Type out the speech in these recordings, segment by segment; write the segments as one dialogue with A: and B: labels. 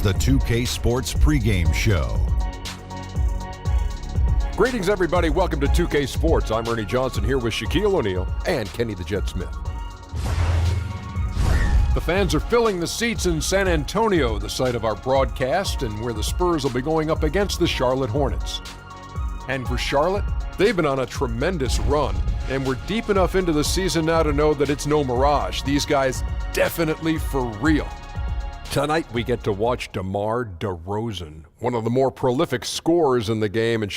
A: It's the 2K Sports pregame show.
B: Greetings, everybody. Welcome to 2K Sports. I'm Ernie Johnson here with Shaquille O'Neal and Kenny the Jet Smith. The fans are filling the seats in San Antonio, the site of our broadcast, and where the Spurs will be going up against the Charlotte Hornets. And for Charlotte, they've been on a tremendous run, and we're deep enough into the season now to know that it's no mirage. These guys definitely for real. Tonight, we get to watch DeMar DeRozan, one of the more prolific scorers in the game, and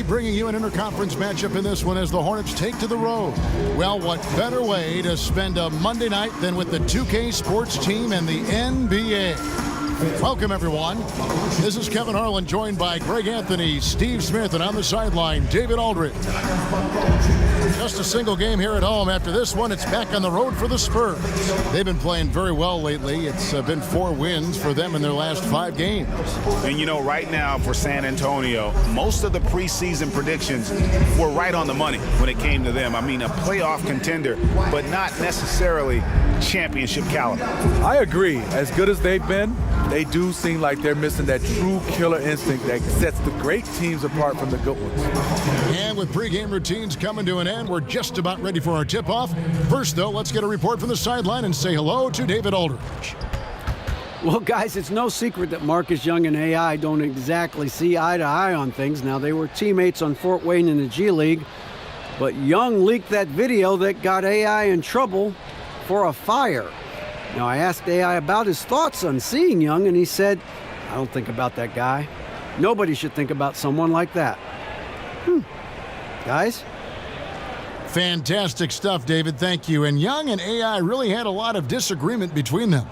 C: bringing you an interconference matchup in this one as the Hornets take to the road. Well, what better way to spend a Monday night than with the 2K Sports team and the NBA? Welcome, everyone. This is Kevin Harlan, joined by Greg Anthony, Steve Smith, and on the sideline, David Aldridge. Just a single game here at home. After this one, it's back on the road for the Spurs. They've been playing very well lately. It's been 4 wins for them in their last 5 games.
D: And you know, right now for San Antonio, most of the preseason predictions were right on the money when it came to them. I mean, a playoff contender, but not necessarily championship caliber.
E: I agree. As good as they've been, they do seem like they're missing that true killer instinct that sets the great teams apart from the good ones.
C: And with pregame routines coming to an end, we're just about ready for our tip-off. First, though, let's get a report from the sideline and say hello to David Aldridge.
F: Well, guys, it's no secret that Marcus Young and AI don't exactly see eye to eye on things. Now, they were teammates on Fort Wayne in the G League, but Young leaked that video that got AI in trouble for a fire. Now, I asked AI about his thoughts on seeing Young, and he said, I don't think about that guy. Nobody should think about someone like that. Guys?
C: Fantastic stuff, David. Thank you. And Young and AI really had a lot of disagreement between them.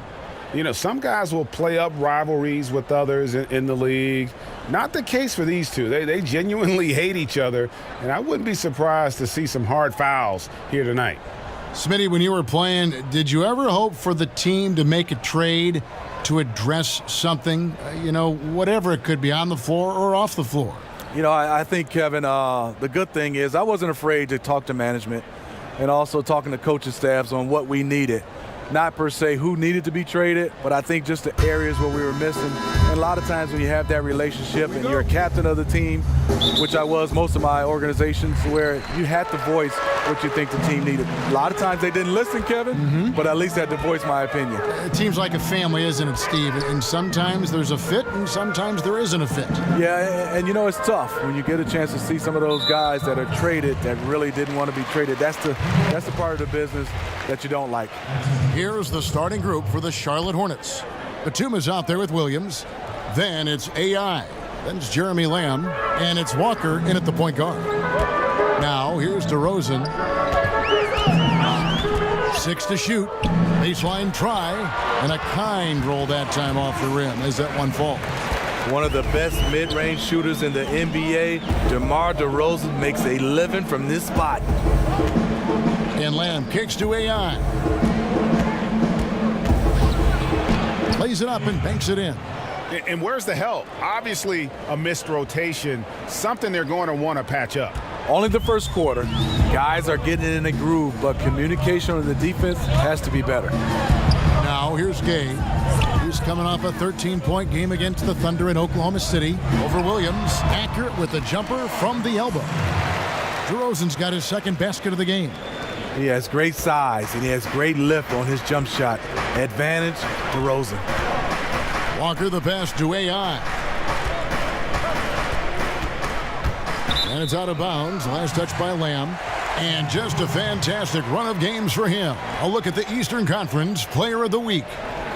D: You know, some guys will play up rivalries with others in the league. Not the case for these two. They genuinely hate each other, and I wouldn't be surprised to see some hard fouls here tonight.
C: Smitty, when you were playing, did you ever hope for the team to make a trade to address something, whatever it could be, on the floor or off the floor?
E: You know, I think, Kevin, the good thing is I wasn't afraid to talk to management and also talking to coaching staffs on what we needed. Not per se who needed to be traded, but I think just the areas where we were missing. And a lot of times when you have that relationship and you're a captain of the team, which I was most of my organizations, where you had to voice what you think the team needed. A lot of times they didn't listen, Kevin, but at least I had to voice my opinion.
C: It seems like a family, isn't it, Steve? And sometimes there's a fit and sometimes there isn't a fit.
E: Yeah, and it's tough when you get a chance to see some of those guys that are traded that really didn't want to be traded. That's the part of the business that you don't like.
C: Here's the starting group for the Charlotte Hornets. Batum is out there with Williams. Then it's AI. Then it's Jeremy Lamb. And it's Walker in at the point guard. Now here's DeRozan. 6 to shoot. Baseline try. And a kind roll that time off the rim as that one falls.
E: One of the best mid-range shooters in the NBA, DeMar DeRozan, makes a living from this spot.
C: And Lamb kicks to AI. Lays it up and banks it in.
D: And where's the help? Obviously, a missed rotation, something they're going to want to patch up.
E: Only the first quarter. Guys are getting in a groove, but communication on the defense has to be better.
C: Now here's Gay. He's coming off a 13-point game against the Thunder in Oklahoma City. Over Williams, accurate with the jumper from the elbow. DeRozan's got his second basket of the game.
E: He has great size, and he has great lift on his jump shot. Advantage, DeRozan.
C: Walker the pass to AI. And it's out of bounds. Last touch by Lamb. And just a fantastic run of games for him. A look at the Eastern Conference Player of the Week.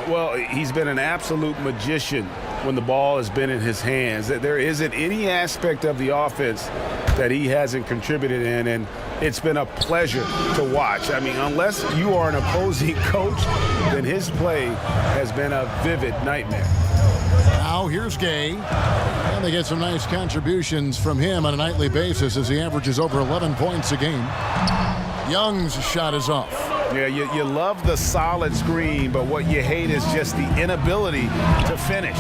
D: Well, he's been an absolute magician when the ball has been in his hands. There isn't any aspect of the offense that he hasn't contributed in. And it's been a pleasure to watch. I mean, unless you are an opposing coach, then his play has been a vivid nightmare.
C: Now here's Gay. And they get some nice contributions from him on a nightly basis as he averages over 11 points a game. Young's shot is off.
D: Yeah, you love the solid screen, but what you hate is just the inability to finish.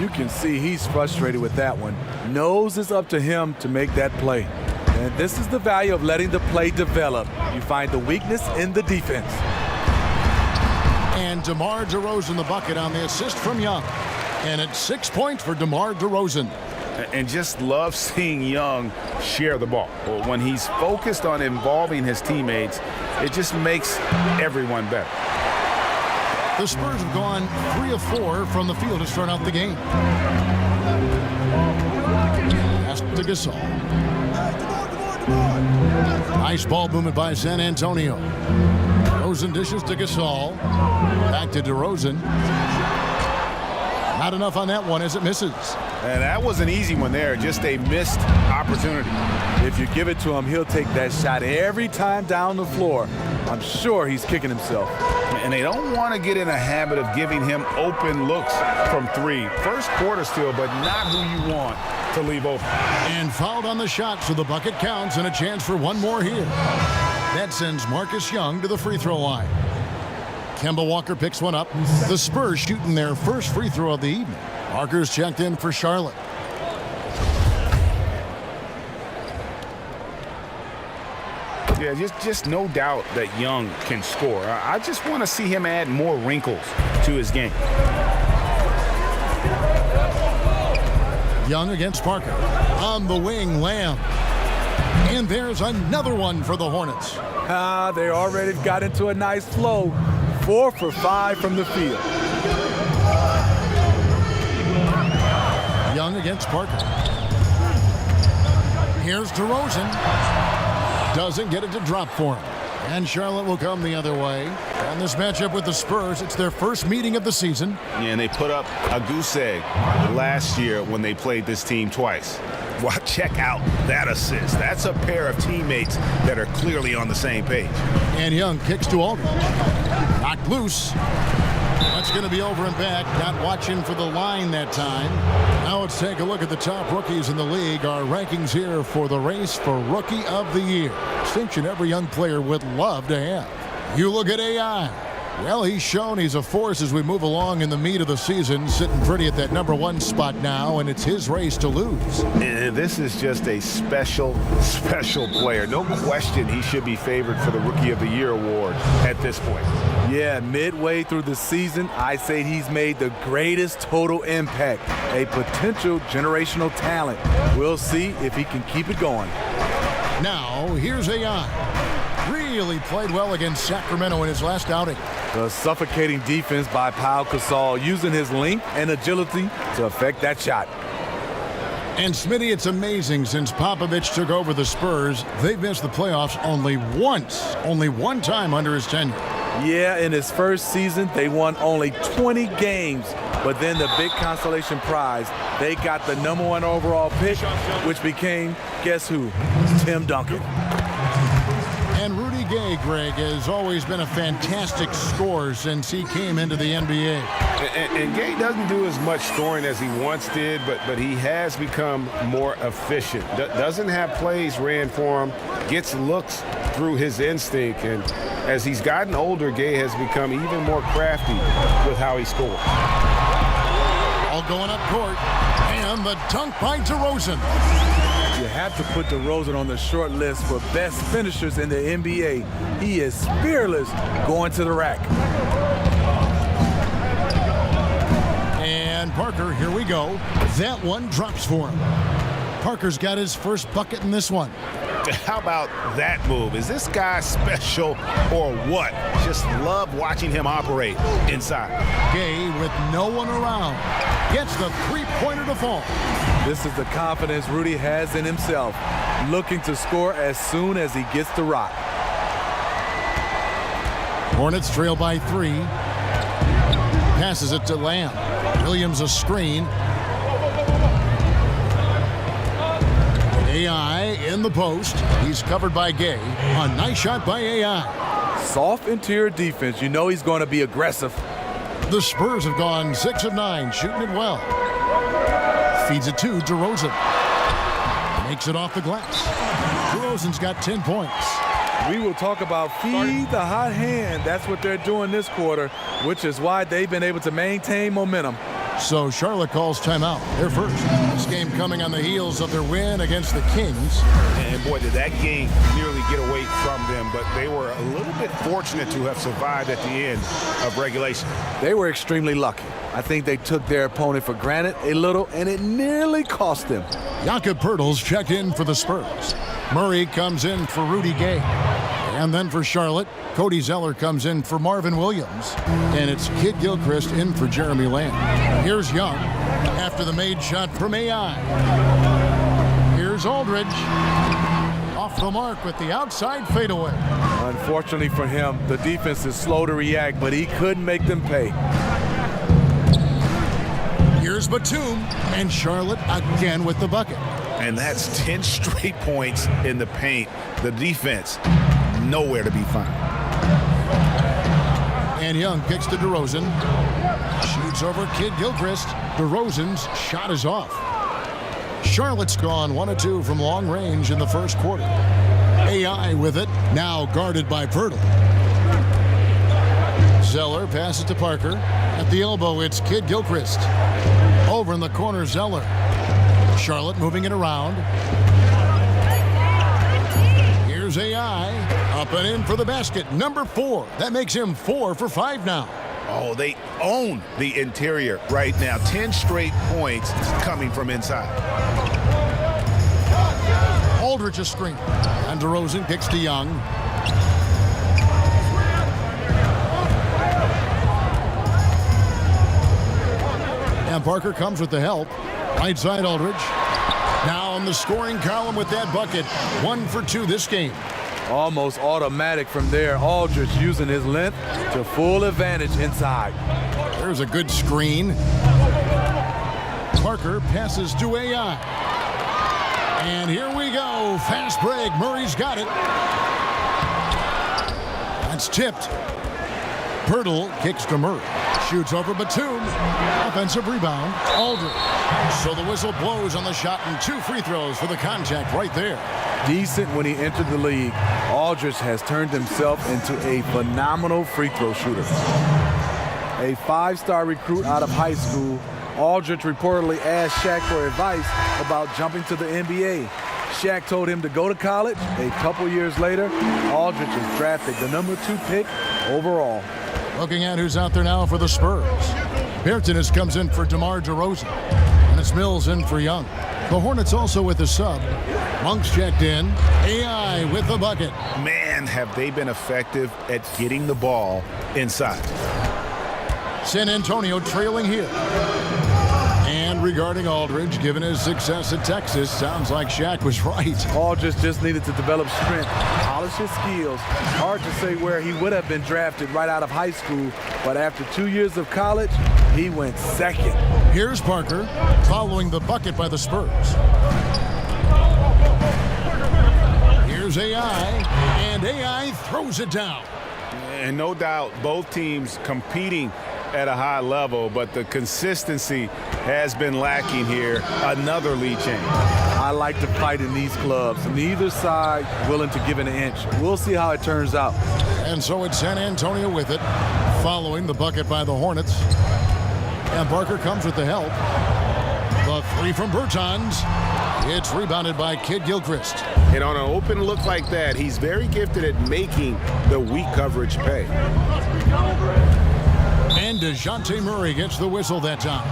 E: You can see he's frustrated with that one. Knows it's up to him to make that play. And this is the value of letting the play develop. You find the weakness in the defense.
C: And DeMar DeRozan the bucket on the assist from Young. And it's 6 points for DeMar DeRozan.
D: And just love seeing Young share the ball. When he's focused on involving his teammates, it just makes everyone better.
C: The Spurs have gone 3 of 4 from the field to start out the game. Pass to Gasol. Nice ball movement by San Antonio. DeRozan dishes to Gasol. Back to DeRozan. Not enough on that one as it misses.
D: And that was an easy one there, just a missed opportunity.
E: If you give it to him, he'll take that shot every time down the floor. I'm sure he's kicking himself.
D: And they don't want to get in a habit of giving him open looks from 3. First quarter still, but not who you want to leave open.
C: And fouled on the shot, so the bucket counts and a chance for one more here. That sends Marcus Young to the free throw line. Kemba Walker picks one up. The Spurs shooting their first free throw of the evening. Parker's checked in for Charlotte.
D: Yeah, just no doubt that Young can score. I just want to see him add more wrinkles to his game.
C: Young against Parker. On the wing, Lamb. And there's another one for the Hornets.
E: They already got into a nice flow. 4 for 5 from the field.
C: Young against Parker. Here's DeRozan. Doesn't get it to drop for him. And Charlotte will come the other way. And this matchup with the Spurs, it's their first meeting of the season.
D: Yeah, and they put up a goose egg last year when they played this team twice. Well, check out that assist. That's a pair of teammates that are clearly on the same page.
C: And Young kicks to Aldridge. Knocked loose. That's going to be over and back. Not watching for the line that time. Now let's take a look at the top rookies in the league. Our rankings here for the race for Rookie of the Year. Distinction every young player would love to have. You look at AI. Well, he's shown he's a force as we move along in the meat of the season, sitting pretty at that #1 spot now, and it's his race to lose.
D: And this is just a special player. No question he should be favored for the Rookie of the Year award at this point.
E: Yeah, midway through the season, I say he's made the greatest total impact, a potential generational talent. We'll see if he can keep it going.
C: Now, here's AI. Really played well against Sacramento in his last outing.
E: The suffocating defense by Pau Gasol, using his length and agility to affect that shot.
C: And Smitty, it's amazing since Popovich took over the Spurs, they've missed the playoffs only once. Only one time under his tenure.
E: Yeah, in his first season, they won only 20 games. But then the big consolation prize, they got the #1 overall pick, which became, guess who? Tim Duncan.
C: And Rudy Gay, Greg, has always been a fantastic scorer since he came into the NBA.
D: And Gay doesn't do as much scoring as he once did, but he has become more efficient. Doesn't have plays ran for him, gets looks through his instinct, and as he's gotten older, Gay has become even more crafty with how he scores.
C: All going up court, and the dunk by DeRozan.
E: You have to put DeRozan on the short list for best finishers in the NBA. He is fearless going to the rack.
C: And Parker, here we go. That one drops for him. Parker's got his first bucket in this one.
D: How about that move? Is this guy special or what? Just love watching him operate inside.
C: Gay, with no one around, gets the three-pointer to fall.
E: This is the confidence Rudy has in himself, looking to score as soon as he gets the rock.
C: Hornets trail by 3. Passes it to Lamb. Williams a screen. AI in the post. He's covered by Gay. A nice shot by AI.
E: Soft interior defense. You know he's going to be aggressive.
C: The Spurs have gone 6 of 9, shooting it well. Feeds it to DeRozan. Makes it off the glass. DeRozan's got 10 points.
E: We will talk about feed the hot hand. That's what they're doing this quarter, which is why they've been able to maintain momentum.
C: So Charlotte calls timeout. They're first. This game coming on the heels of their win against the Kings.
D: And boy, did that game nearly get away from them, but they were a little bit fortunate to have survived at the end of regulation.
E: They were extremely lucky. I think they took their opponent for granted a little, and it nearly cost them.
C: Jakob Poeltl's checked in for the Spurs. Murray comes in for Rudy Gay. And then for Charlotte, Cody Zeller comes in for Marvin Williams. And it's Kid Gilchrist in for Jeremy Lamb. Here's Young after the made shot from AI. Here's Aldridge. Off the mark with the outside fadeaway.
E: Unfortunately for him, the defense is slow to react, but he couldn't make them pay.
C: Here's Batum, and Charlotte again with the bucket.
D: And that's 10 straight points in the paint. The defense, nowhere to be found.
C: And Young kicks to DeRozan. Shoots over Kid Gilchrist. DeRozan's shot is off. Charlotte's gone 1 of 2 from long range in the first quarter. AI with it, now guarded by Poeltl. Zeller passes to Parker. At the elbow, it's Kid Gilchrist. Over in the corner, Zeller. Charlotte moving it around. Here's AI. Up and in for the basket. Number 4. That makes him 4 for 5 now.
D: Oh, they own the interior right now. 10 straight points coming from inside.
C: Aldridge a screen. And DeRozan kicks to Young. And Parker comes with the help. Right side Aldridge. Now on the scoring column with that bucket. 1 for 2 this game.
E: Almost automatic from there. Aldridge using his length to full advantage inside.
C: There's a good screen. Parker passes to AI. And here we go. Fast break. Murray's got it. That's tipped. Poeltl kicks to Murray. Shoots over Batum. Offensive rebound. Aldridge. So the whistle blows on the shot and 2 free throws for the contact right there.
E: Decent when he entered the league. Aldridge has turned himself into a phenomenal free throw shooter. A 5-star recruit out of high school, Aldridge reportedly asked Shaq for advice about jumping to the NBA. Shaq told him to go to college. A couple years later, Aldridge is drafted the number 2 pick overall.
C: Looking at who's out there now for the Spurs. Bertans comes in for DeMar DeRozan. And it's Mills in for Young. The Hornets also with a sub. Monk's checked in. AI with the bucket.
D: Man, have they been effective at getting the ball inside.
C: San Antonio trailing here. And regarding Aldridge, given his success at Texas, sounds like Shaq was right.
E: Aldridge just needed to develop strength, polish his skills. Hard to say where he would have been drafted right out of high school, but after 2 years of college, he went second.
C: Here's Parker following the bucket by the Spurs. Here's AI, and AI throws it down.
D: And no doubt both teams competing at a high level, but the consistency has been lacking here. Another lead change.
E: I like to fight in these clubs. Neither side willing to give an inch. We'll see how it turns out.
C: And so it's San Antonio with it, following the bucket by the Hornets. And Parker comes with the help. The 3 from Bertans. It's rebounded by Kid Gilchrist.
D: And on an open look like that, he's very gifted at making the weak coverage pay.
C: And DeJounte Murray gets the whistle that time.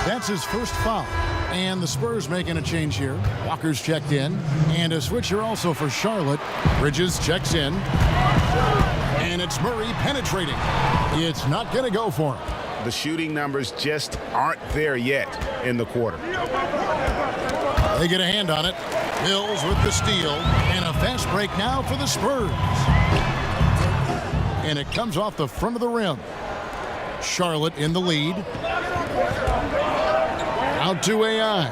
C: That's his first foul. And the Spurs making a change here. Walker's checked in. And a switcher also for Charlotte. Bridges checks in. And it's Murray penetrating. It's not going to go for him.
D: The shooting numbers just aren't there yet in the quarter.
C: They get a hand on it. Mills with the steal. And a fast break now for the Spurs. And it comes off the front of the rim. Charlotte in the lead. Out to AI.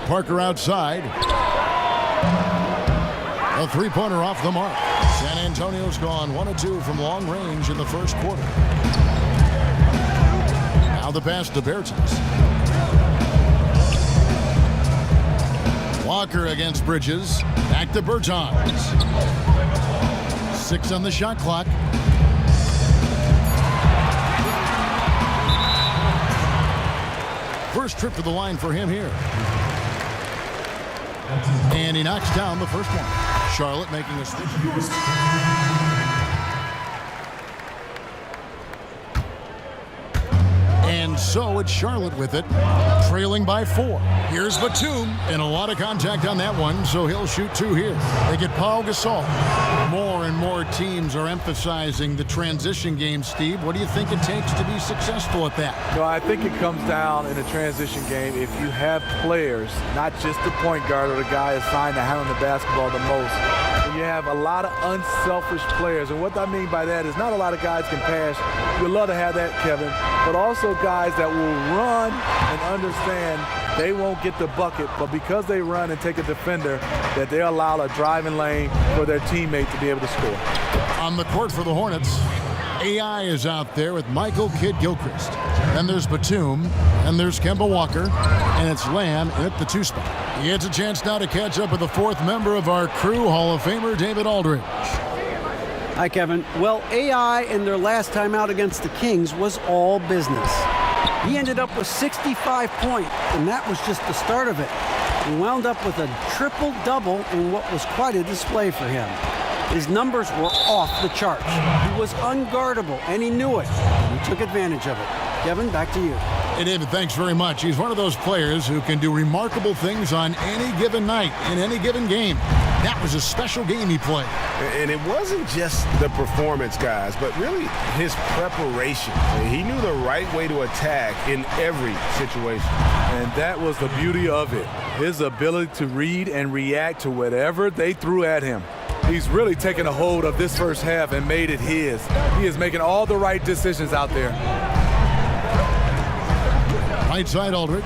C: Parker outside. A three-pointer off the mark. San Antonio's gone 1 of 2 from long range in the first quarter. Now the pass to Bertens. Walker against Bridges. Back to Bertans. 6 on the shot clock. First trip to the line for him here. And he knocks down the first one. Charlotte making a switch. And so it's Charlotte with it, trailing by 4. Here's Batum, and a lot of contact on that one, so he'll shoot 2 here. They get Pau Gasol. More and more teams are emphasizing the transition game, Steve. What do you think it takes to be successful at that?
E: No, I think it comes down in a transition game if you have players, not just the point guard or the guy assigned to handle the basketball the most. And you have a lot of unselfish players, and what I mean by that is not a lot of guys can pass. You'd love to have that, Kevin, but also guys that will run and understand they won't get the bucket, but because they run and take a defender, that they allow a driving lane for their teammate to be able to score.
C: On the court for the Hornets, AI is out there with Michael Kidd-Gilchrist. Then there's Batum, and there's Kemba Walker, and it's Lamb at the 2 spot. He gets a chance now to catch up with the 4th member of our crew, Hall of Famer David Aldridge.
F: Hi, Kevin. Well, AI in their last time out against the Kings was all business. He ended up with 65 points, and that was just the start of it. He wound up with a triple-double in what was quite a display for him. His numbers were off the charts. He was unguardable, and he knew it. He took advantage of it. Kevin, back to you.
C: Hey, David, thanks very much. He's one of those players who can do remarkable things on any given night, in any given game. That was a special game he played.
D: And it wasn't just the performance, guys, but really his preparation. He knew the right way to attack in every situation.
E: And that was the beauty of it. His ability to read and react to whatever they threw at him. He's really taken a hold of this first half and made it his. He is making all the right decisions out there.
C: Right side, Aldridge.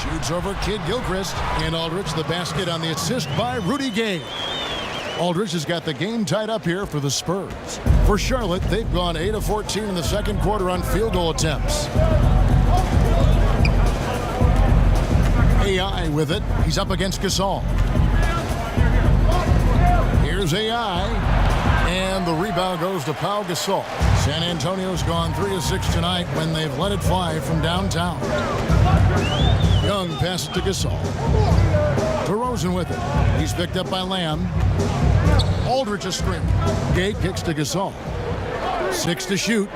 C: Shoots over Kidd-Gilchrist, and Aldridge the basket on the assist by Rudy Gay. Aldridge has got the game tied up here for the Spurs. For Charlotte, they've gone 8 of 14 in the second quarter on field goal attempts. AI with it. He's up against Gasol. Here's AI, and the rebound goes to Pau Gasol. San Antonio's gone 3 of 6 tonight when they've let it fly from downtown. Young passes to Gasol. DeRozan with it. He's picked up by Lamb. Aldridge a screen. Gay kicks to Gasol. 6 to shoot.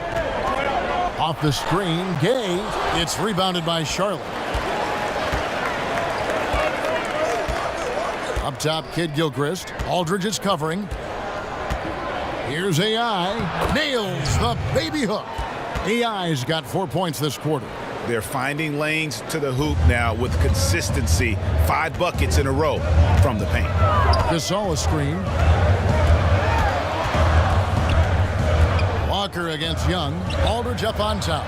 C: Off the screen, Gay. It's rebounded by Charlotte. Up top, Kidd-Gilchrist. Aldridge is covering. Here's AI. Nails the baby hook. AI's got 4 points this quarter.
D: They're finding lanes to the hoop now with consistency. 5 buckets in a row from the paint.
C: Gasol a screen. Walker against Young. Aldridge up on top.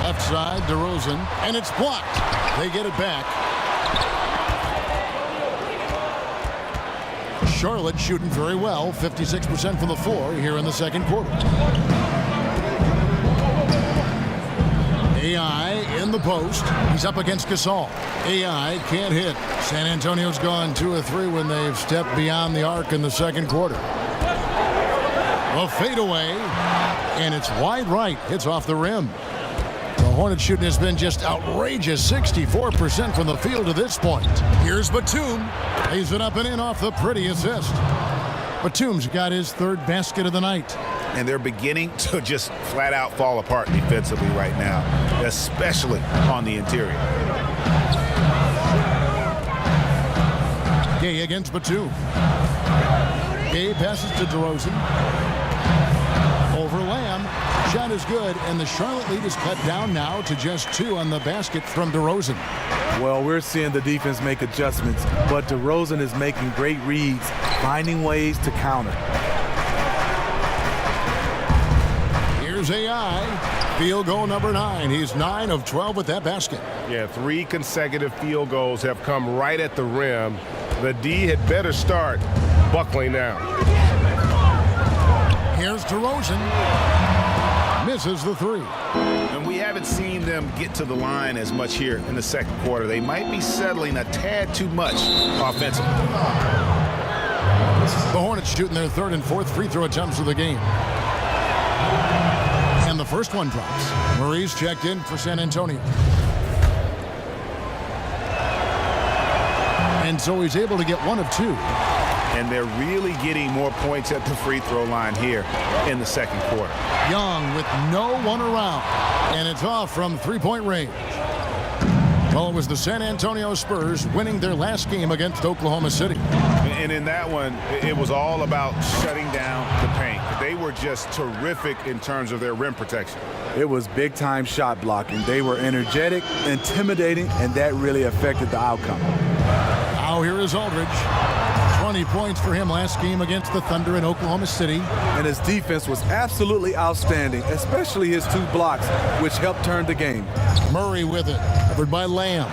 C: Left side, DeRozan, and it's blocked. They get it back. Charlotte shooting very well, 56% from the floor here in the second quarter. AI in the post. He's up against Gasol. AI can't hit. San Antonio's gone 2 of 3 when they've stepped beyond the arc in the second quarter. A fadeaway, and it's wide right. Hits off the rim. The Hornets shooting has been just outrageous, 64% from the field to this point. Here's Batum. Lays it up and in off the pretty assist. Batum's got his 3rd basket of the night.
D: And they're beginning to just flat out fall apart defensively right now, especially on the interior.
C: Gay against Batum. Gay passes to DeRozan. Over Lamb. Shot is good, and the Charlotte lead is cut down now to just 2 on the basket from DeRozan.
E: Well, we're seeing the defense make adjustments, but DeRozan is making great reads, finding ways to counter.
C: Here's AI. Field goal number 9. He's 9 of 12 with that basket.
G: Yeah, 3 consecutive field goals have come right at the rim. The D had better start buckling now.
C: Here's DeRozan. Misses the 3.
D: And we haven't seen them get to the line as much here in the second quarter. They might be settling a tad too much offensively.
C: The Hornets shooting their 3rd and 4th free throw attempts of the game. And the first one drops. Murray's checked in for San Antonio. And so he's able to get 1 of 2.
D: And they're really getting more points at the free throw line here in the second quarter.
C: Young with no one around. And it's off from three-point range. Well, it was the San Antonio Spurs winning their last game against Oklahoma City.
D: And in that one, it was all about shutting down the paint. They were just terrific in terms of their rim protection.
E: It was big-time shot blocking. They were energetic, intimidating, and that really affected the outcome.
C: Now here is Aldridge. 20 points for him last game against the Thunder in Oklahoma City.
E: And his defense was absolutely outstanding, especially his 2 blocks, which helped turn the game.
C: Murray with it, covered by Lamb.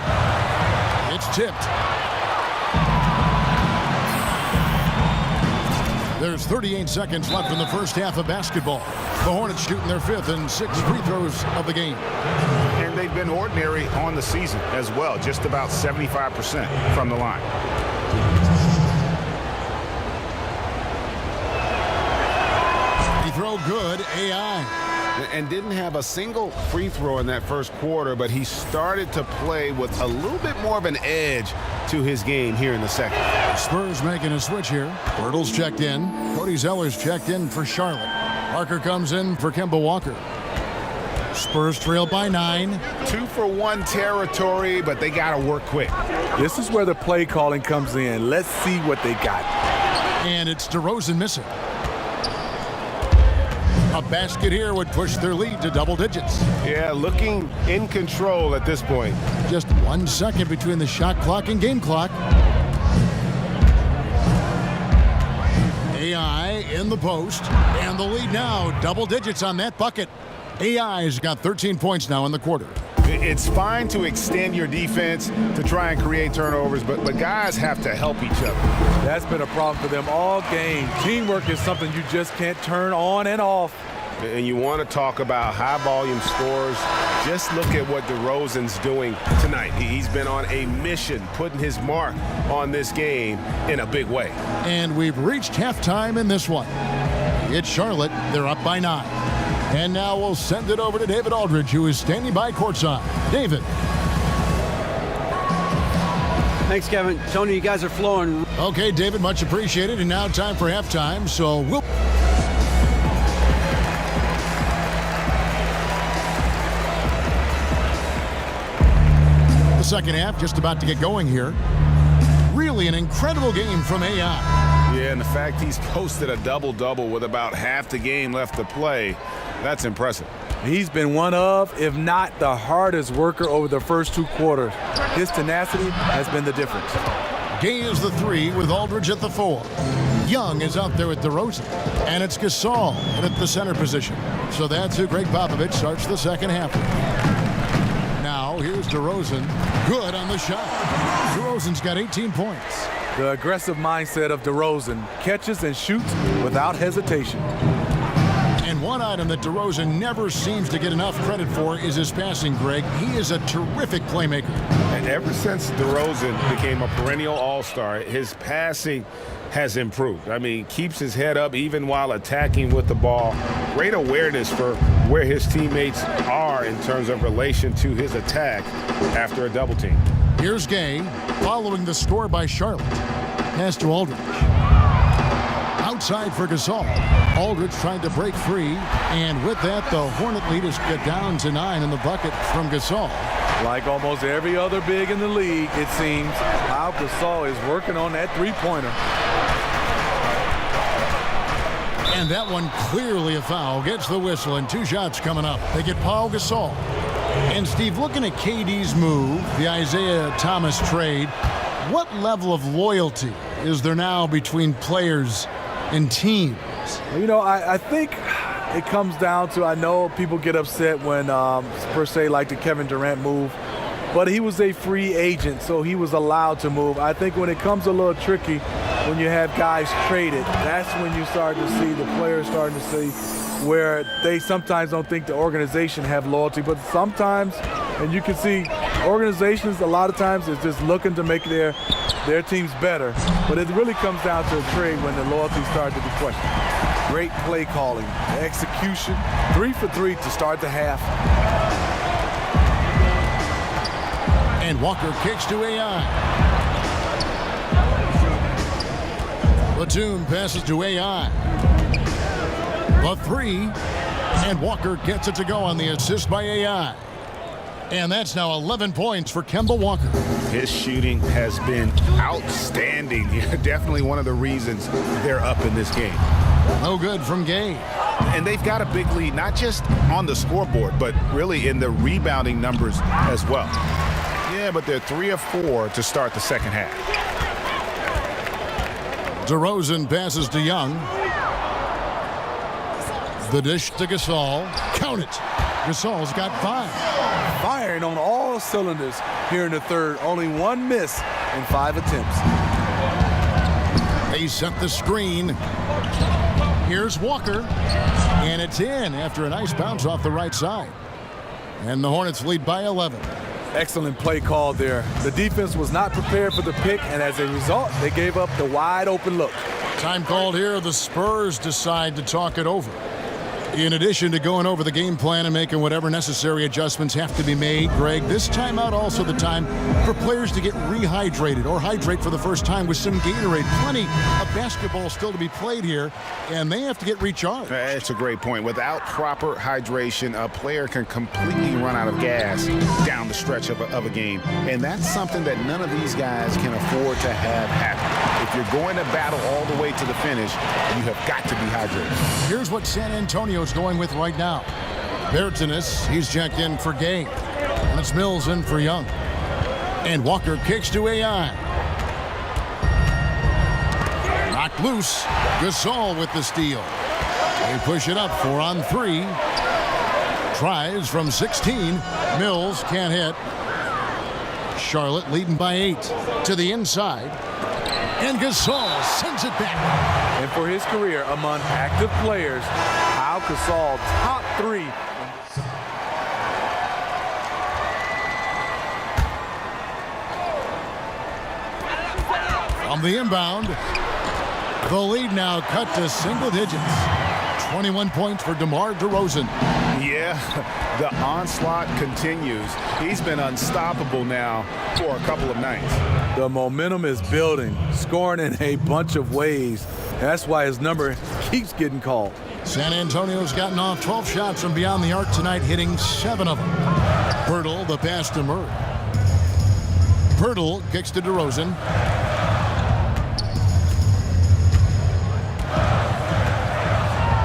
C: It's tipped. There's 38 seconds left in the first half of basketball. The Hornets shooting their 5th and 6th free throws of the game.
D: And they've been ordinary on the season as well, just about 75% from the line.
C: Throw good, AI.
G: And didn't have a single free throw in that first quarter, but he started to play with a little bit more of an edge to his game here in the second.
C: Spurs making a switch here. Bertles checked in. Cody Zeller's checked in for Charlotte. Parker comes in for Kemba Walker. Spurs trail by 9.
D: 2-for-1 territory, but they got to work quick.
E: This is where the play calling comes in. Let's see what they got.
C: And it's DeRozan missing. A basket here would push their lead to double digits.
G: Yeah, looking in control at this point.
C: Just 1 second between the shot clock and game clock. AI in the post. And the lead now, double digits on that bucket. AI's got 13 points now in the quarter.
D: It's fine to extend your defense to try and create turnovers, but guys have to help each other.
E: That's been a problem for them all game. Teamwork is something you just can't turn on and off.
G: And you want to talk about high-volume scores. Just look at what DeRozan's doing tonight. He's been on a mission, putting his mark on this game in a big way.
C: And we've reached halftime in this one. It's Charlotte. They're up by 9. And now we'll send it over to David Aldridge, who is standing by courtside. David.
F: Thanks, Kevin. Tony, you guys are flowing.
C: Okay, David, much appreciated. And now time for halftime. So we'll... The second half just about to get going here. Really an incredible game from AI.
D: Yeah, and the fact he's posted a double-double with about half the game left to play, that's impressive.
E: He's been one of, if not the hardest worker over the first 2 quarters. His tenacity has been the difference.
C: Gay is the 3 with Aldridge at the 4. Young is out there with DeRozan. And it's Gasol at the center position. So that's who Greg Popovich starts the second half with. Now here's DeRozan. Good on the shot. DeRozan's got 18 points.
E: The aggressive mindset of DeRozan catches and shoots without hesitation.
C: And one item that DeRozan never seems to get enough credit for is his passing, Greg. He is a terrific playmaker.
G: And ever since DeRozan became a perennial all-star, his passing has improved. I mean, keeps his head up even while attacking with the ball. Great awareness for where his teammates are in terms of relation to his attack after a double team.
C: Here's Gay following the score by Charlotte. Pass to Aldridge. Outside for Gasol. Aldridge trying to break free. And with that, the Hornet lead is get down to 9 in the bucket from Gasol.
E: Like almost every other big in the league, it seems, Pau Gasol is working on that three-pointer.
C: And that one clearly a foul. Gets the whistle, and 2 shots coming up. They get Pau Gasol. And Steve, looking at KD's move, the Isaiah Thomas trade, what level of loyalty is there now between players and teams?
E: You know, I think it comes down to, I know people get upset when, per se, like the Kevin Durant move, but he was a free agent, so he was allowed to move. I think when it comes a little tricky, when you have guys traded, that's when you start to see the players starting to see where they sometimes don't think the organization have loyalty, but sometimes, and you can see organizations a lot of times is just looking to make their teams better, but it really comes down to a trade when the loyalty starts to be questioned.
H: Great play calling, execution, 3 for 3 to start the half.
C: And Walker kicks to AI. Platoon passes to AI. The 3, and Walker gets it to go on the assist by AI. And that's now 11 points for Kemba Walker.
D: His shooting has been outstanding. Definitely one of the reasons they're up in this game.
C: No good from Gabe.
D: And they've got a big lead, not just on the scoreboard, but really in the rebounding numbers as well. Yeah, but they're 3 of 4 to start the second half.
C: DeRozan passes to Young. The dish to Gasol. Count it. Gasol's got 5.
E: Firing on all cylinders here in the third. Only 1 miss in 5 attempts.
C: They set the screen. Here's Walker. And it's in after a nice bounce off the right side. And the Hornets lead by 11.
E: Excellent play call there. The defense was not prepared for the pick, and as a result, they gave up the wide open look.
C: Time called here. The Spurs decide to talk it over. In addition to going over the game plan and making whatever necessary adjustments have to be made, Greg, this timeout also the time for players to get rehydrated or hydrate for the first time with some Gatorade. Plenty of basketball still to be played here, and they have to get recharged.
D: That's a great point. Without proper hydration, a player can completely run out of gas down the stretch of a game, and that's something that none of these guys can afford to have happen. If you're going to battle all the way to the finish, you have got to be hydrated.
C: Here's what San Antonio's going with right now. Bertanis, he's checked in for Gabe. And it's Mills in for Young. And Walker kicks to AI. Knocked loose. Gasol with the steal. They push it up 4 on 3. Tries from 16. Mills can't hit. Charlotte leading by 8. To the inside. And Gasol sends it back.
E: And for his career among active players, Al Gasol, top 3.
C: On the inbound, the lead now cut to single digits. 21 points for DeMar DeRozan.
D: Yeah, the onslaught continues. He's been unstoppable now for a couple of nights.
E: The momentum is building, scoring in a bunch of ways. That's why his number keeps getting called.
C: San Antonio's gotten off 12 shots from beyond the arc tonight, hitting 7 of them. Pirtle, the pass to Murray. Pirtle kicks to DeRozan.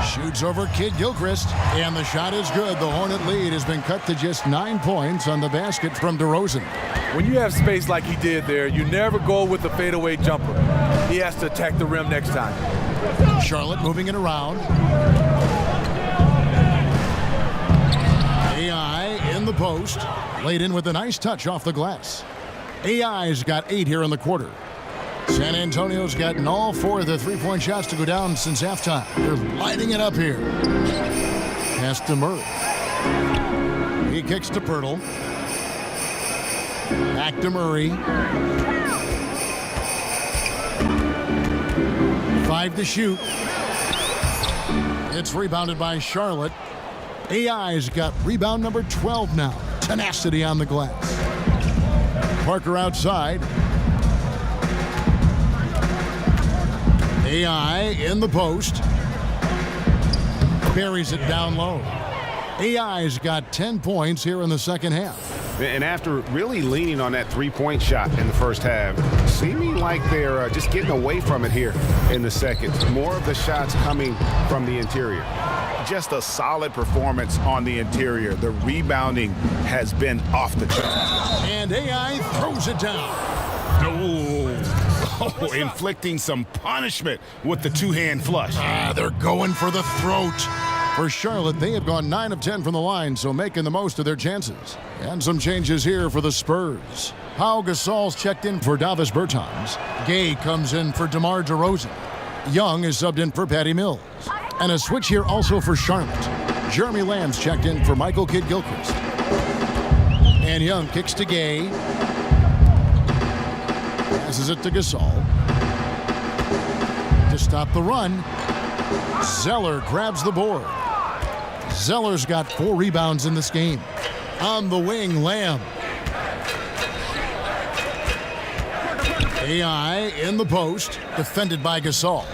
C: Shoots over Kid Gilchrist, and the shot is good. The Hornet lead has been cut to just 9 points on the basket from DeRozan.
E: When you have space like he did there, you never go with the fadeaway jumper. He has to attack the rim next time.
C: Charlotte moving it around. AI in the post. Laid in with a nice touch off the glass. AI's got 8 here in the quarter. San Antonio's gotten all 4 of the 3-point shots to go down since halftime. They're lighting it up here. Pass to Murray. He kicks to Pirtle. Back to Murray. 5 to shoot. It's rebounded by Charlotte. AI's got rebound number 12 now. Tenacity on the glass. Parker outside. AI in the post. Buries it down low. AI's got 10 points here in the second half.
D: And after really leaning on that 3-point shot in the first half, seeming like they're just getting away from it here in the second. More of the shots coming from the interior. Just a solid performance on the interior. The rebounding has been off the charts.
C: And AI throws it down.
D: Oh, inflicting some punishment with the 2-hand flush.
C: They're going for the throat. For Charlotte, they have gone 9 of 10 from the line, so making the most of their chances. And some changes here for the Spurs. Pau Gasol's checked in for Davis Bertans. Gay comes in for DeMar DeRozan. Young is subbed in for Patty Mills. And a switch here also for Charlotte. Jeremy Lamb's checked in for Michael Kidd-Gilchrist. And Young kicks to Gay. Passes it to Gasol. To stop the run, Zeller grabs the board. Zeller's got 4 rebounds in this game. On the wing, Lamb. AI in the post, defended by Gasol.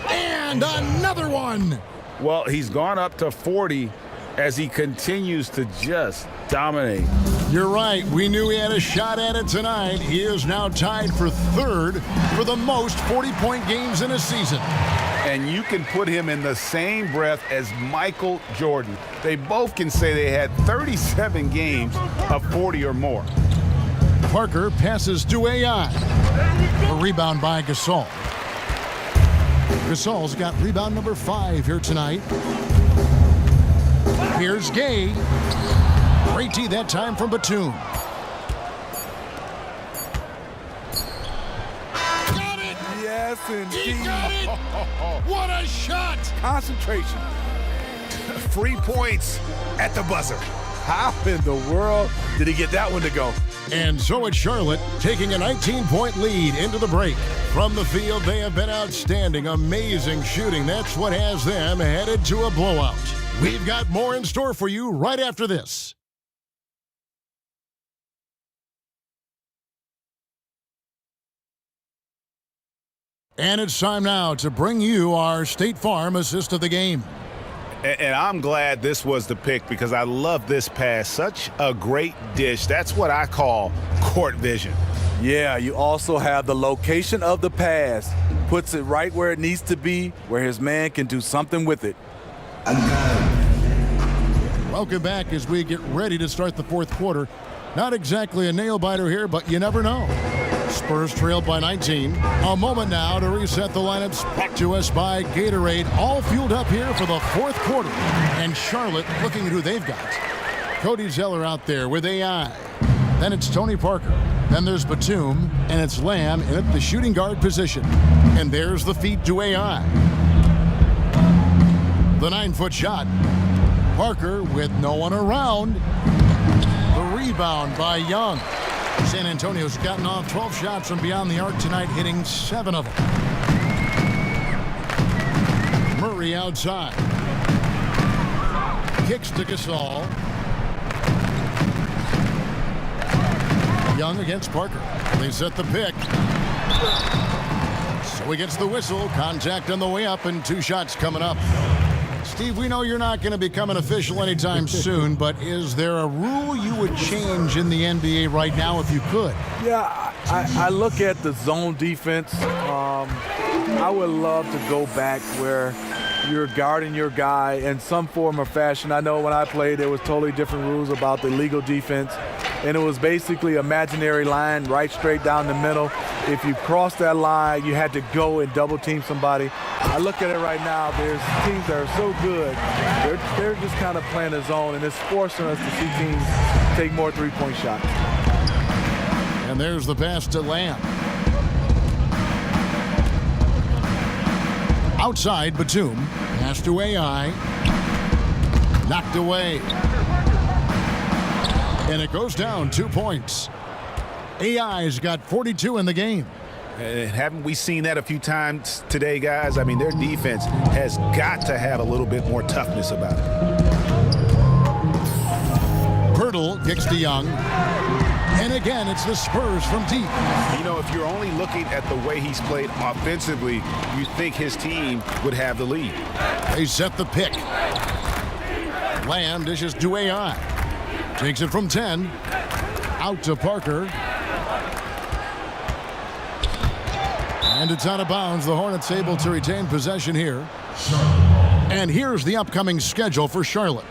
C: And another one!
G: Well, he's gone up to 40 as he continues to just dominate.
C: You're right. We knew he had a shot at it tonight. He is now tied for 3rd for the most 40-point games in a season.
D: And you can put him in the same breath as Michael Jordan. They both can say they had 37 games of 40 or more.
C: Parker passes to AI. A rebound by Gasol. Gasol's got rebound number 5 here tonight. Here's Gay. Great tee that time from Batum. Got it!
H: Yes, indeed.
C: He got it! What a shot!
H: Concentration.
D: 3 points at the buzzer.
H: How in the world did he get that one to go?
C: And so it's Charlotte taking a 19-point lead into the break. From the field, they have been outstanding. Amazing shooting. That's what has them headed to a blowout. We've got more in store for you right after this. And it's time now to bring you our State Farm assist of the game.
D: And I'm glad this was the pick because I love this pass. Such a great dish. That's what I call court vision.
E: Yeah, you also have the location of the pass. Puts it right where it needs to be, where his man can do something with it.
C: Welcome back as we get ready to start the 4th quarter. Not exactly a nail-biter here, but you never know. Spurs trailed by 19. A moment now to reset the lineups. Brought to us by Gatorade. All fueled up here for the 4th quarter. And Charlotte looking at who they've got. Cody Zeller out there with AI. Then it's Tony Parker. Then there's Batum. And it's Lamb in at the shooting guard position. And there's the feed to AI. The 9-foot shot. Parker with no one around. The rebound by Young. San Antonio's gotten off 12 shots from beyond the arc tonight, hitting 7 of them. Murray outside. Kicks to Gasol. Young against Parker. They set the pick. So he gets the whistle. Contact on the way up and 2 shots coming up. Steve, we know you're not going to become an official anytime soon, but is there a rule you would change in the NBA right now if you could?
E: Yeah, I look at the zone defense. I would love to go back where you're guarding your guy in some form or fashion. I know when I played, there was totally different rules about the legal defense, and it was basically imaginary line right straight down the middle. If you crossed that line, you had to go and double team somebody. I look at it right now, there's teams that are so good, they're just kind of playing the zone, and it's forcing us to see teams take more 3-point shots.
C: And there's the pass to Lamb. Outside, Batum. Pass to AI. Knocked away. And it goes down 2 points. AI's got 42 in the game.
D: Haven't we seen that a few times today, guys? I mean, their defense has got to have a little bit more toughness about it.
C: Pirtle kicks to Young. And again, it's the Spurs from deep.
D: You know, if you're only looking at the way he's played offensively, you think his team would have the lead.
C: They set the pick. Lamb dishes to AI. Takes it from 10. Out to Parker. And it's out of bounds. The Hornets able to retain possession here. And here's the upcoming schedule for Charlotte.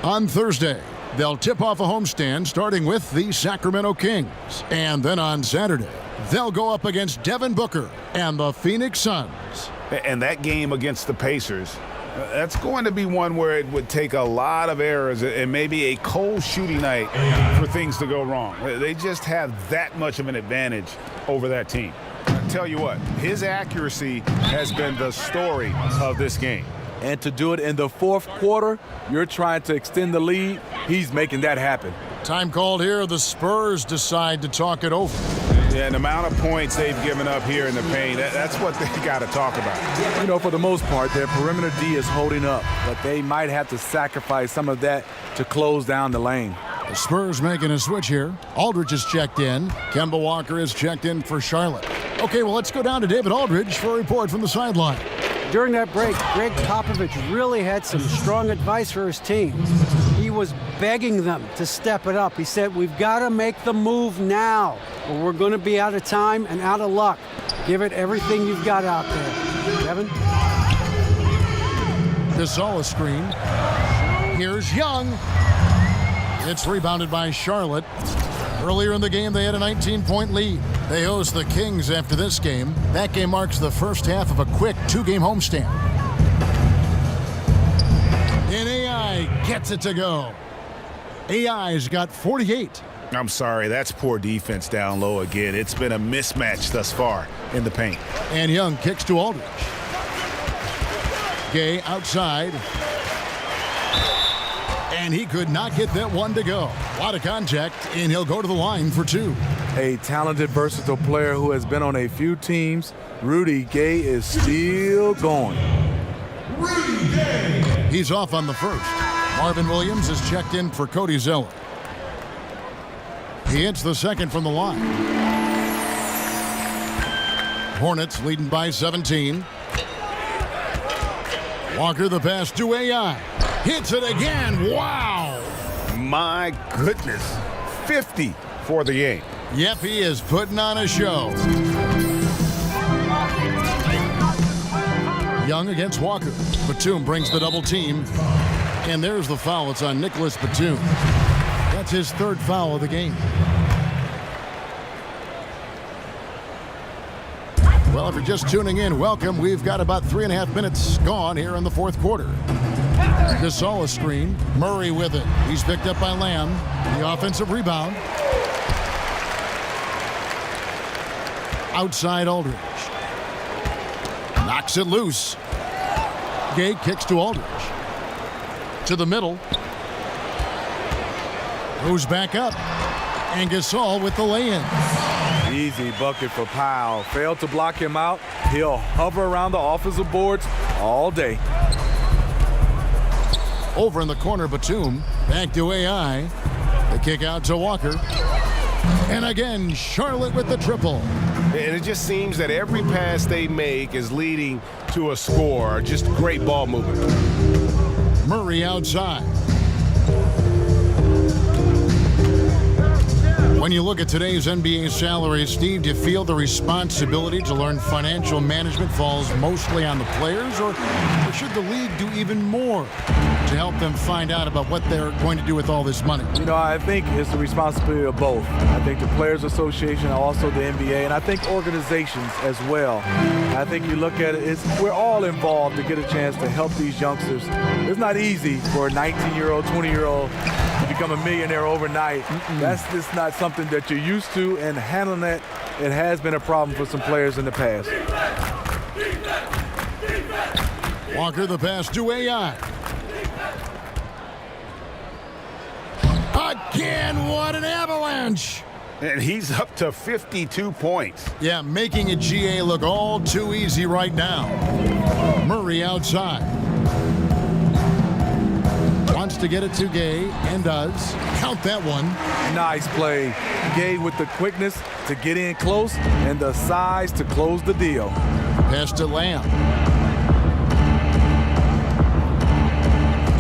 C: On Thursday, they'll tip off a homestand starting with the Sacramento Kings. And then on Saturday, they'll go up against Devin Booker and the Phoenix Suns.
D: And that game against the Pacers, That's going to be one where it would take a lot of errors and maybe a cold shooting night for things to go wrong. They just have that much of an advantage over that team. I tell you what, his accuracy has been the story of this game.
E: And to do it in the fourth quarter, you're trying to extend the lead. He's making that happen.
C: Time called here. The Spurs decide to talk it over.
D: Yeah, and the amount of points they've given up here in the paint, that's what they got to talk about.
E: You know, for the most part, their perimeter D is holding up, but they might have to sacrifice some of that to close down the lane.
C: The Spurs making a switch here. Aldridge is checked in. Kemba Walker is checked in for Charlotte. Okay, well, let's go down to David Aldridge for a report from the sideline.
F: During that break, Greg Popovich really had some strong advice for his team. He was begging them to step it up. He said, we've got to make the move now, or we're going to be out of time and out of luck. Give it everything you've got out there. Kevin?
C: Gasol screen. Here's Young. It's rebounded by Charlotte. Earlier in the game, they had a 19-point lead. They host the Kings after this game. That game marks the first half of a quick two-game homestand. And AI gets it to go. AI's got 48.
D: I'm sorry, that's poor defense down low again. It's been a mismatch thus far in the paint.
C: And Young kicks to Aldridge. Gay outside. And he could not get that one to go. A lot of contact, and he'll go to the line for two.
E: A talented, versatile player who has been on a few teams. Rudy Gay is still going.
C: Rudy Gay. He's off on the first. Marvin Williams is checked in for Cody Zeller. He hits the second from the line. Hornets leading by 17. Walker the pass to AI. Hits it again. Wow.
D: My goodness. 50 for the game.
C: Yep, he is putting on a show. Young against Walker. Batum brings the double team. And there's the foul. It's on Nicholas Batum. That's his third foul of the game. Well, if you're just tuning in, welcome. We've got about 3.5 minutes gone here in the fourth quarter. Gasol screen. Murray with it. He's picked up by Lamb. The offensive rebound. Outside Aldridge. Knocks it loose. Gay kicks to Aldridge. To the middle. Goes back up. And Gasol with the lay-in.
E: Easy bucket for Powell. Failed to block him out. He'll hover around the offensive boards all day.
C: Over in the corner, Batum. Back to AI. The kick out to Walker. And again, Charlotte with the triple.
G: And it just seems that every pass they make is leading to a score. Just great ball movement.
C: Murray outside. When you look at today's NBA salaries, Steve, do you feel the responsibility to learn financial management falls mostly on the players, or should the league do even more to help them find out about what they're going to do with all this money?
E: You know, I think it's the responsibility of both. I think the Players Association, also the NBA, and I think organizations as well. I think you look at it, we're all involved to get a chance to help these youngsters. It's not easy for a 19-year-old, 20-year-old to become a millionaire overnight. That's just not something that you're used to, and handling that, it has been a problem for some players in the past.
C: Walker the pass to AI. Again, what an avalanche!
D: And he's up to 52 points.
C: Yeah, making a GA look all too easy right now. Murray outside. Wants to get it to Gay, and does. Count that one.
E: Nice play. Gay with the quickness to get in close and the size to close the deal.
C: Pass to Lamb.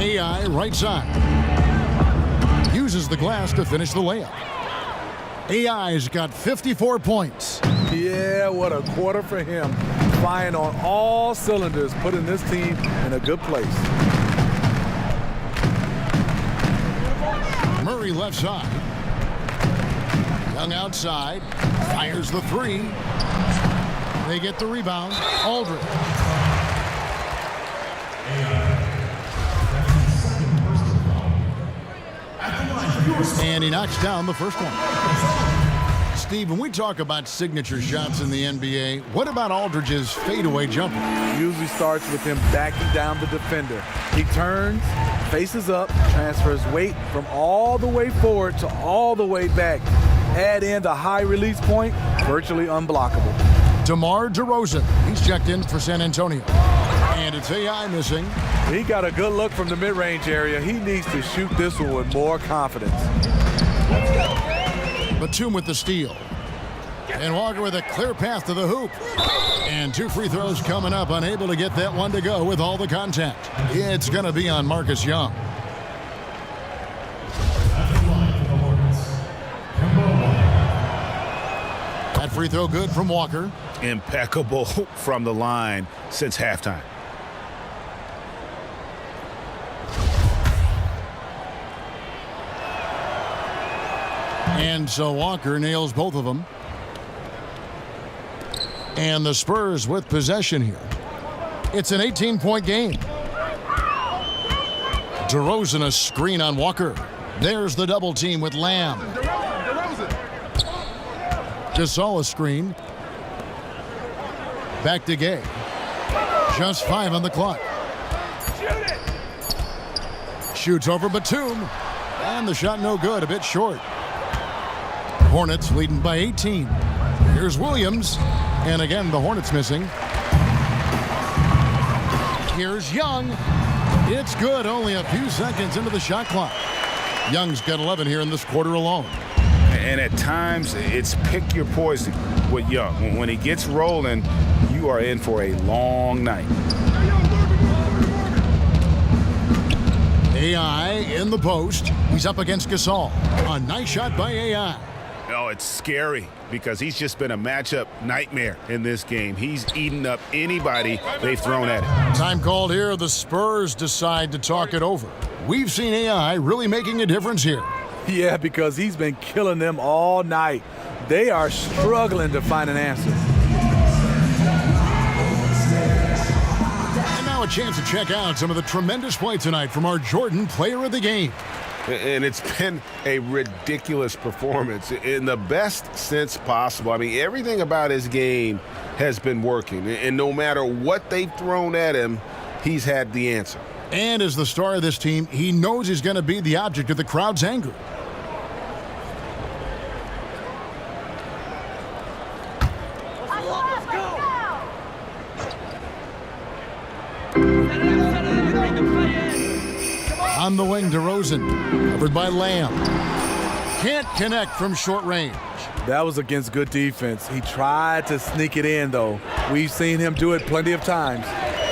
C: AI right side. Uses the glass to finish the layup. AI's got 54 points.
E: Yeah, what a quarter for him. Flying on all cylinders, putting this team in a good place.
C: Murray left side. Young outside. Fires the three. They get the rebound. Aldridge. And he knocks down the first one. Steve, when we talk about signature shots in the NBA, what about Aldridge's fadeaway jumper?
E: Usually starts with him backing down the defender. He turns, faces up, transfers weight from all the way forward to all the way back. Add in the high release point, virtually unblockable.
C: DeMar DeRozan, he's checked in for San Antonio. And it's AI missing.
E: He got a good look from the mid-range area. He needs to shoot this one with more confidence.
C: Batum with the steal. And Walker with a clear path to the hoop. And 2 free throws coming up, unable to get that one to go with all the contact. It's going to be on Marcus Young. That free throw good from Walker.
D: Impeccable from the line since halftime.
C: And so Walker nails both of them. And the Spurs with possession here. It's an 18-point game. DeRozan a screen on Walker. There's the double team with Lamb. Gasol a screen. Back to Gay. Just 5 on the clock. Shoots over Batum. And the shot no good, a bit short. Hornets leading by 18. Here's Williams. And again, the Hornets missing. Here's Young. It's good, only a few seconds into the shot clock. Young's got 11 here in this quarter alone.
D: And at times, it's pick your poison with Young. When he gets rolling, you are in for a long night.
C: AI in the post. He's up against Gasol. A nice shot by AI.
D: Oh, it's scary because he's just been a matchup nightmare in this game. He's eaten up anybody they've thrown at him.
C: Time called here. The Spurs decide to talk it over. We've seen AI really making a difference here.
E: Yeah, because he's been killing them all night. They are struggling to find an answer.
C: And now a chance to check out some of the tremendous play tonight from our Jordan Player of the Game.
G: And it's been a ridiculous performance in the best sense possible. I mean, everything about his game has been working. And no matter what they've thrown at him, he's had the answer.
C: And as the star of this team, he knows he's going to be the object of the crowd's anger. On the wing, DeRozan, covered by Lamb. Can't connect from short range.
E: That was against good defense. He tried to sneak it in, though. We've seen him do it plenty of times.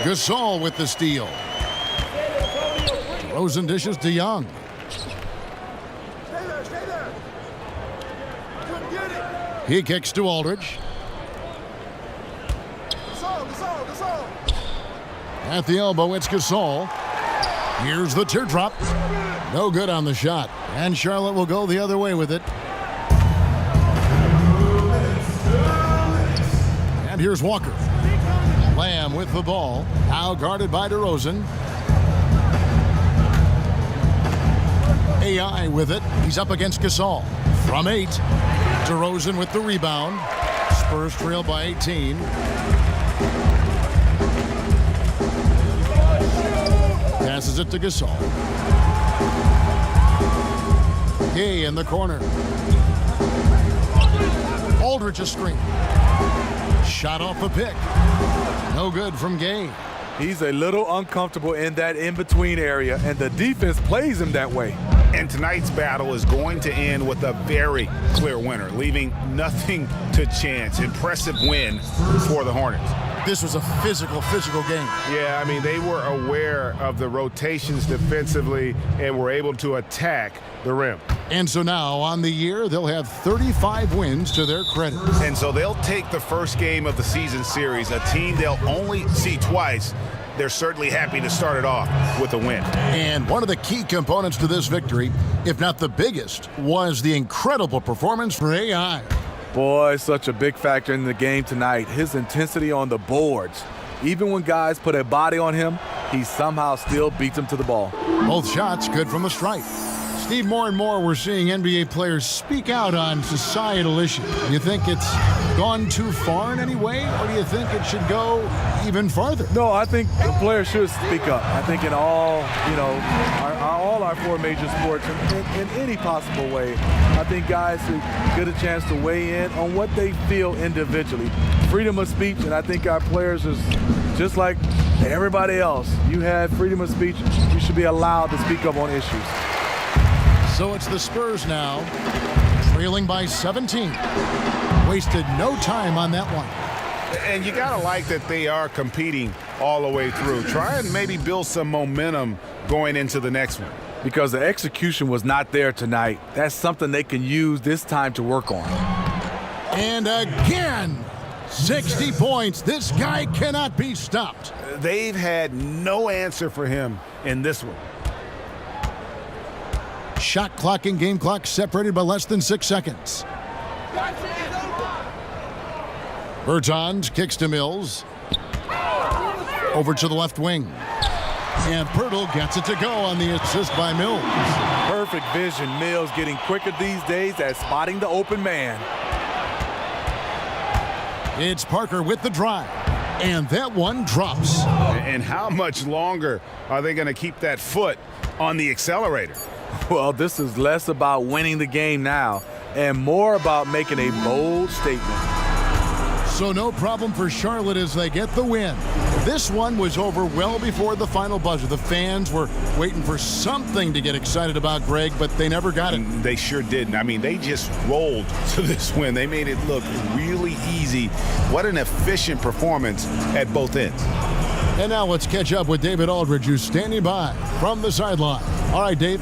C: Gasol with the steal. DeRozan dishes to Young. He kicks to Aldridge. At the elbow, it's Gasol. Here's the teardrop. No good on the shot. And Charlotte will go the other way with it. And here's Walker. Lamb with the ball. Now guarded by DeRozan. AI with it. He's up against Gasol. From 8. DeRozan with the rebound. Spurs trail by 18. Passes it to Gasol. Gay in the corner. Aldridge a screen. Shot off the pick. No good from Gay.
E: He's a little uncomfortable in that in-between area, and the defense plays him that way.
D: And tonight's battle is going to end with a very clear winner, leaving nothing to chance. Impressive win for the Hornets.
C: This was a physical game.
G: Yeah, I mean, they were aware of the rotations defensively and were able to attack the rim.
C: And so now, on the year, they'll have 35 wins to their credit.
D: And so they'll take the first game of the season series, a team they'll only see twice. They're certainly happy to start it off with a win.
C: And one of the key components to this victory, if not the biggest, was the incredible performance for AI.
E: Boy, such a big factor in the game tonight. His intensity on the boards. Even when guys put a body on him, he somehow still beats them to the ball.
C: Both shots good from the stripe. Steve, more and more we're seeing NBA players speak out on societal issues. Do you think it's gone too far in any way, or do you think it should go even farther?
E: No, I think the players should speak up. I think in all, all our four major sports, in any possible way, I think guys should get a chance to weigh in on what they feel individually. Freedom of speech, and I think our players is just like everybody else. You have freedom of speech. You should be allowed to speak up on issues.
C: So it's the Spurs now, trailing by 17. Wasted no time on that one.
D: And you got to like that they are competing all the way through. Try and maybe build some momentum going into the next one.
E: Because the execution was not there tonight. That's something they can use this time to work on.
C: And again, 60 points. This guy cannot be stopped.
D: They've had no answer for him in this one.
C: Shot clock and game clock separated by less than 6 seconds. Bertans kicks to Mills. Over to the left wing. And Pirtle gets it to go on the assist by Mills.
E: Perfect vision. Mills getting quicker these days at spotting the open man.
C: It's Parker with the drive. And that one drops.
D: And how much longer are they going to keep that foot on the accelerator?
E: Well, this is less about winning the game now and more about making a bold statement.
C: So no problem for Charlotte as they get the win. This one was over well before the final buzzer. The fans were waiting for something to get excited about, Greg, but they never got it.
D: They sure didn't. I mean, they just rolled to this win. They made it look really easy. What an efficient performance at both ends.
C: And now let's catch up with David Aldridge, who's standing by from the sideline. All right, Dave.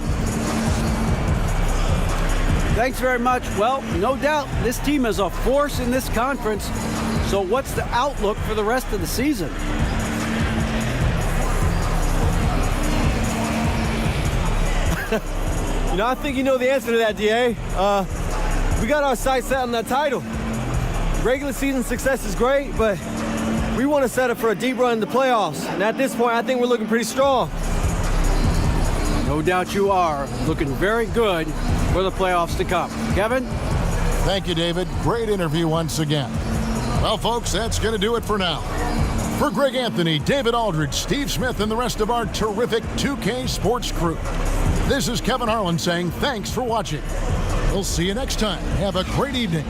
F: Thanks very much. Well, no doubt this team is a force in this conference. So what's the outlook for the rest of the season?
I: I think you know the answer to that, DA. We got our sights set on that title. Regular season success is great, but we want to set up for a deep run in the playoffs. And at this point, I think we're looking pretty strong.
F: No doubt you are. Looking very good for the playoffs to come. Kevin?
C: Thank you, David. Great interview once again. Well, folks, that's going to do it for now. For Greg Anthony, David Aldridge, Steve Smith, and the rest of our terrific 2K Sports crew, this is Kevin Harlan saying thanks for watching. We'll see you next time. Have a great evening.